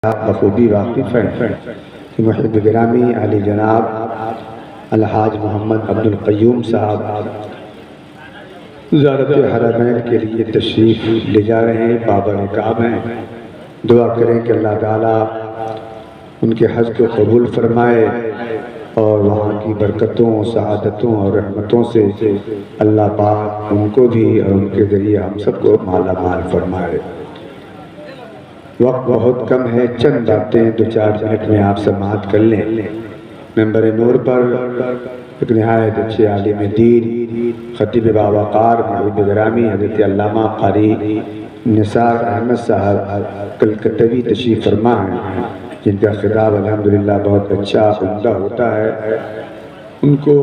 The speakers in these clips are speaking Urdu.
بخوبی واقف ہیں کہ محب گرامی علی جناب الحاج محمد عبد القیوم صاحب زیارت حرمین کے لیے تشریف لے جا رہے ہیں، بابر کعب ہیں۔ دعا کریں کہ اللہ تعالیٰ ان کے حج کو قبول فرمائے اور وہاں کی برکتوں، سعادتوں اور رحمتوں سے اللہ پاک ان کو بھی اور ان کے ذریعے ہم سب کو مالا مال فرمائے۔ وقت بہت کم ہے، چند باتیں دو چار منٹ میں آپ سماعت کر لیں۔ ممبر نور پر ایک نہایت اچھے عالم دین، خطیب باوقار، محب گرامی حضرت علامہ قاری نثار احمد صاحب کلکتوی تشریف فرما ہیں، جن کا خطاب الحمدللہ بہت اچھا عمدہ ہوتا ہے، ان کو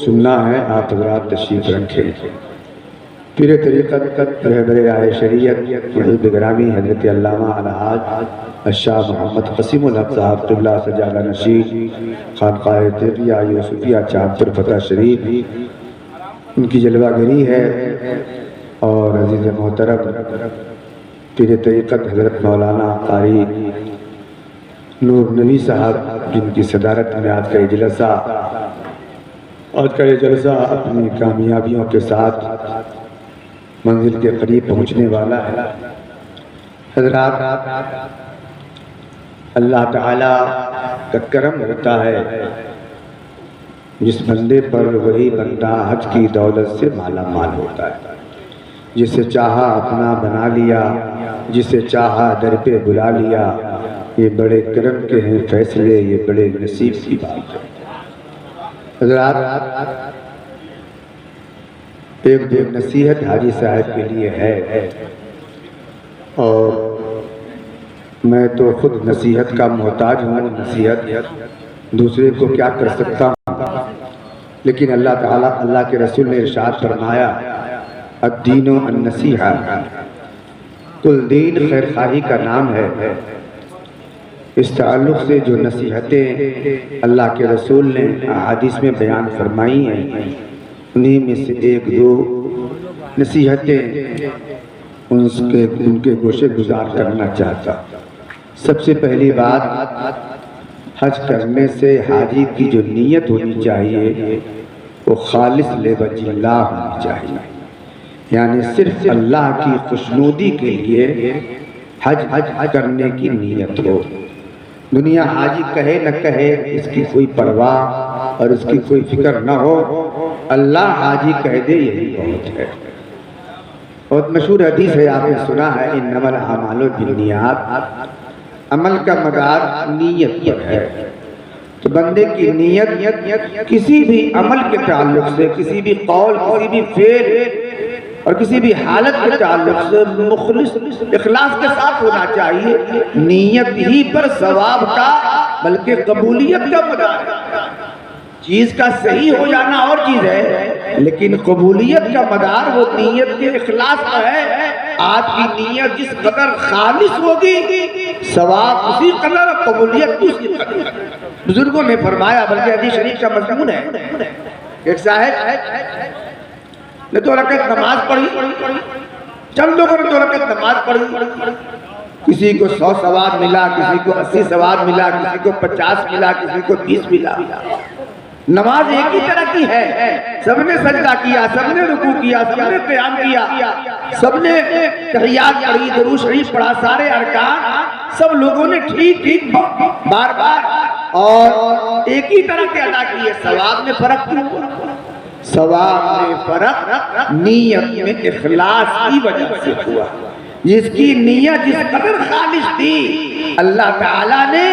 سننا ہے۔ آپ حضرات تشریف رکھیں۔ پیر طریقت رہبر راہ شریعت محب گرامی حضرت علامہ الحاج الشاہ محمد قسیم الحق صاحب قبلہ سجادہ نشین خانقاہ طیبیہ یوسفیہ چاندپور فتح شریف، ان کی جلوہ گری ہے۔ اور عزیز محترم پیر طریقت حضرت مولانا قاری نور نبی صاحب، جن کی صدارت میں آج کا یہ جلسہ اپنی کامیابیوں کے ساتھ منزل کے قریب پہنچنے والا ہے۔ حضرات، اللہ تعالیٰ کا کرم ہوتا ہے، جس بندے پر وہی بندہ حج کی دولت سے مالا مال ہوتا ہے۔ جسے چاہا اپنا بنا لیا، جسے چاہا در پہ بلا لیا، یہ بڑے کرم کے ہیں فیصلے، یہ بڑے نصیب کی بات ہے۔ حضرات، ایک نصیحت حاجی صاحب کے لیے ہے، اور میں تو خود نصیحت کا محتاج ہوں، نصیحت دوسرے کو کیا کر سکتا ہوں، لیکن اللہ تعالیٰ، اللہ کے رسول نے ارشاد فرمایا الدین النصیحہ، کل دین خیر خواہی کا نام ہے۔ اس تعلق سے جو نصیحتیں اللہ کے رسول نے احادیث میں بیان فرمائی ہیں، انہی میں سے ایک دو نصیحتیں ان کے گوشے گزار کرنا چاہتا۔ سب سے پہلی بات، حج کرنے سے حاجی کی جو نیت ہونی چاہیے وہ خالص لوجہ اللہ ہونی چاہیے، یعنی صرف اللہ کی خوشنودی کے لیے حج کرنے کی نیت ہو۔ دنیا حاجی کہے نہ کہے، اس کی کوئی پرواہ اور اس کی کوئی فکر نہ ہو، اللہ حاجی کہہ دے یہی بہت ہے۔ بہت مشہور حدیث ہے، آپ نے سنا ہے انما الاعمال بالنیات، عمل کا مدار نیت پر ہے۔ تو بندے کی نیت کسی بھی عمل کے تعلق سے، کسی بھی قول، کسی بھی فعل اور کسی بھی حالت کے تعلق سے مخلص اخلاص کے ساتھ ہونا چاہیے۔ نیت ہی پر ثواب کا بلکہ قبولیت کا مدار ہے۔ چیز کا صحیح ہو جانا اور چیز ہے، لیکن قبولیت کا مدار وہ نیت کے اخلاص پر ہے۔ آپ کی نیت جس قدر خالص ہوگی، ثواب اسی قدر، قبولیت اسی قدر۔ بزرگوں نے فرمایا، بلکہ حدیث شریف کا مضمون ہے، ایک صاحب نے 2 رکعت نماز پڑھی، چند لوگوں نے 2 رکعت نماز پڑھی، کسی کو 100 ثواب ملا، کسی کو 80 ثواب ملا، کسی کو 50 ملا، کسی کو 30 ملا۔ نماز ایک ہی طرح کی ہے، سب نے سجدہ کیا، سب نے رکوع کیا، سب نے قیام کیا، سب نے تحیات پڑھی، درود شریف پڑھا، سارے ارکان سب لوگوں نے ٹھیک بار بار اور ایک ہی طرح کے ادا کیے۔ ثواب میں فرق کیوں ہوا؟ ثواب میں فرق نیت میں اخلاص کی وجہ سے ہوا۔ جس کی نیت جس قدر خالص تھی، اللہ تعالیٰ نے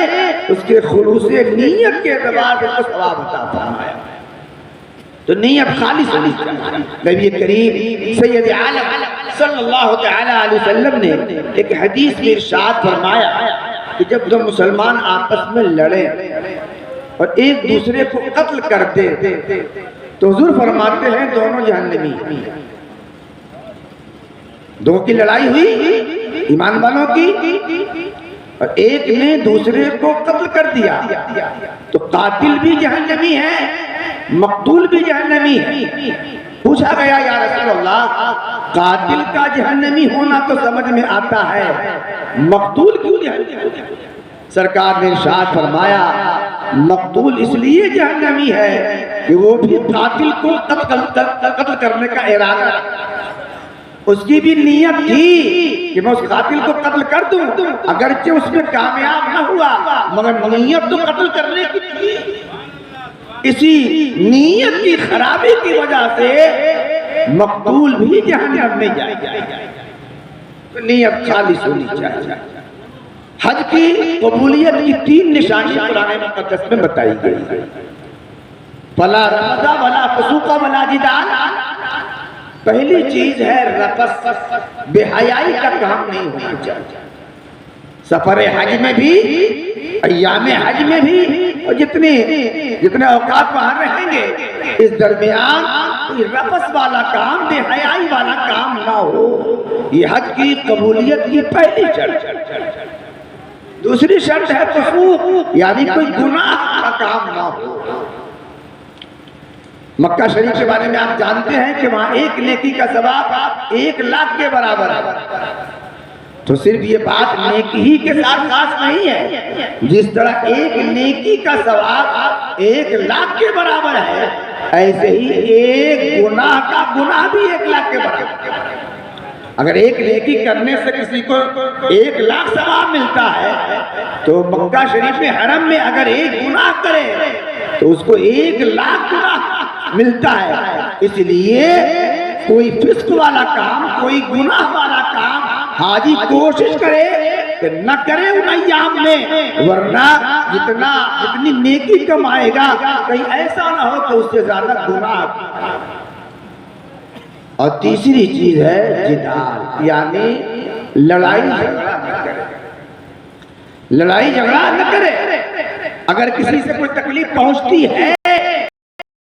اس کے خلوص نیت کے اعتبار سے اس کو ثواب عطا فرمایا۔ تو نیت خالص ہونی چاہیے۔ نبی کریم سید عالم صلی اللہ تعالیٰ علیہ وسلم نے ایک حدیث میں ارشاد فرمایا کہ جب 2 مسلمان آپس میں لڑیں اور ایک دوسرے کو قتل کرتے تو حضور فرماتے ہیں دونوں جہنمی ہیں۔ 2 کی لڑائی ہوئی ایمان والوں کی، اور ایک نے دوسرے کو قتل کر دیا، تو قاتل بھی جہنمی ہے، مقتول بھی جہنمی ہے۔ پوچھا گیا یا رسول اللہ، قاتل کا جہنمی ہونا تو سمجھ میں آتا ہے، مقتول کیوں جہنمی؟ سرکار نے ارشاد فرمایا مقتول اس لیے جہنمی ہے کہ وہ بھی قاتل کو قتل کرنے کا ارادہ رکھتا، اس کی بھی نیت تھی کہ میں اس قاتل کو قتل کر دوں، اگرچہ اس میں کامیاب نہ ہوا مگر نیت تو قتل کرنے کی تھی۔ اسی نیت کی خرابی کی وجہ سے مقتول بھی جہنم میں جائے گا۔ نیت خالص ہونی چاہیے۔ حج کی قبولیت کی 3 نشانی قرآن مقدس میں بتائی گئی۔ فلا رفث ولا فسوق ولا جدال۔ پہلی چیز ہے رفث، بے حیائی کا کام نہیں ہونا چاہیے۔ سفر حج میں بھی، ایام حج میں بھی، اور جتنے اوقات وہاں رہیں گے اس درمیان کوئی رفث والا کام، بے حیائی والا کام نہ ہو۔ یہ حج کی قبولیت کی پہلی شرط۔ دوسری شرط ہے فسوق، یعنی کوئی گناہ کا کام نہ ہو۔ مکہ شریف کے بارے میں آپ جانتے ہیں کہ وہاں ایک نیکی کا ثواب 1 لاکھ کے برابر ہے۔ تو صرف یہ بات نیکی ہی کے ساتھ خاص نہیں ہے، جس طرح ایک نیکی کا ثواب 1 لاکھ کے برابر ہے، ایسے ہی ایک گناہ کا گناہ بھی 1 لاکھ کے برابر ہے۔ اگر ایک نیکی کرنے سے کسی کو 1 لاکھ ثواب ملتا ہے تو مکہ شریف میں حرم میں اگر ایک گناہ کرے تو اس کو 1 لاکھ گناہ ملتا ہے۔ اس لیے کوئی فسق والا کام، کوئی گناہ والا کام حاجی کوشش کرے کہ نہ کرے ان ایام میں، ورنہ جتنی نیکی کمائے گا کہیں ایسا نہ ہو کہ اس سے زیادہ گناہ۔ اور تیسری چیز ہے جدال، یعنی لڑائی جھگڑا نہ کرے۔ لڑائی جھگڑا نہ کرے۔ اگر کسی سے کوئی تکلیف پہنچتی ہے